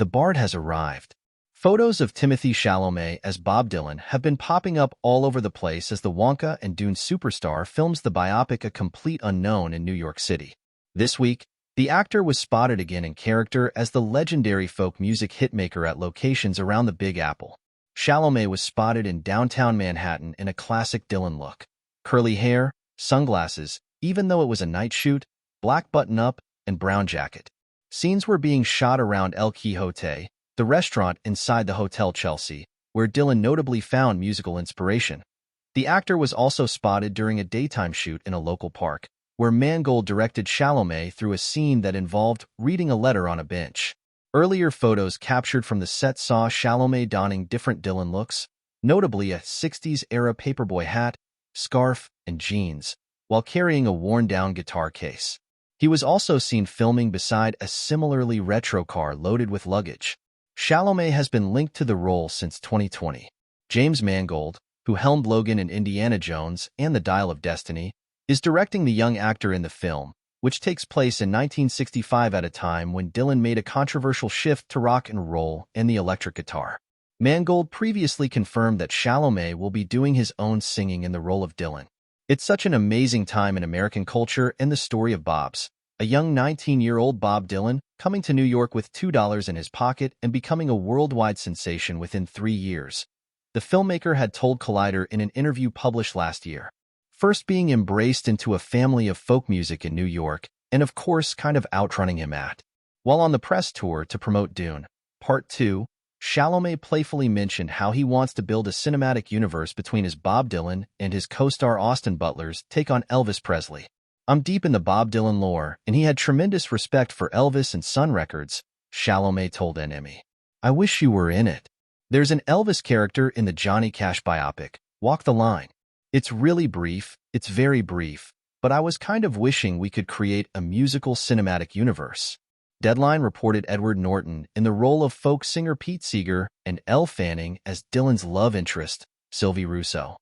the Bard has arrived. Photos of Timothée Chalamet as Bob Dylan have been popping up all over the place as the Wonka and Dune superstar films the biopic A Complete Unknown in New York City. This week, the actor was spotted again in character as the legendary folk music hitmaker at locations around the Big Apple. Chalamet was spotted in downtown Manhattan in a classic Dylan look. Curly hair, sunglasses, even though it was a night shoot, black button-up, and brown jacket. Scenes were being shot around El Quijote, the restaurant inside the Hotel Chelsea, where Dylan notably found musical inspiration. The actor was also spotted during a daytime shoot in a local park, where Mangold directed Chalamet through a scene that involved reading a letter on a bench. Earlier photos captured from the set saw Chalamet donning different Dylan looks, notably a 60s-era paperboy hat, scarf, and jeans, while carrying a worn-down guitar case. He was also seen filming beside a similarly retro car loaded with luggage. Chalamet has been linked to the role since 2020. James Mangold, who helmed Logan in Indiana Jones and The Dial of Destiny, is directing the young actor in the film, which takes place in 1965 at a time when Dylan made a controversial shift to rock and roll and the electric guitar. Mangold previously confirmed that Chalamet will be doing his own singing in the role of Dylan. It's such an amazing time in American culture and the story of Bob's, a young 19-year-old Bob Dylan, coming to New York with $2 in his pocket and becoming a worldwide sensation within 3 years. The filmmaker had told Collider in an interview published last year. First being embraced into a family of folk music in New York, and of course kind of outrunning him at. While on the press tour to promote Dune, Part 2, Chalamet playfully mentioned how he wants to build a cinematic universe between his Bob Dylan and his co-star Austin Butler's take on Elvis Presley. I'm deep in the Bob Dylan lore, and he had tremendous respect for Elvis and Sun Records, Chalamet told NME. I wish you were in it. There's an Elvis character in the Johnny Cash biopic, Walk the Line. It's really brief, it's very brief, but I was kind of wishing we could create a musical cinematic universe. Deadline reported Edward Norton in the role of folk singer Pete Seeger and Elle Fanning as Dylan's love interest, Sylvie Rousseau.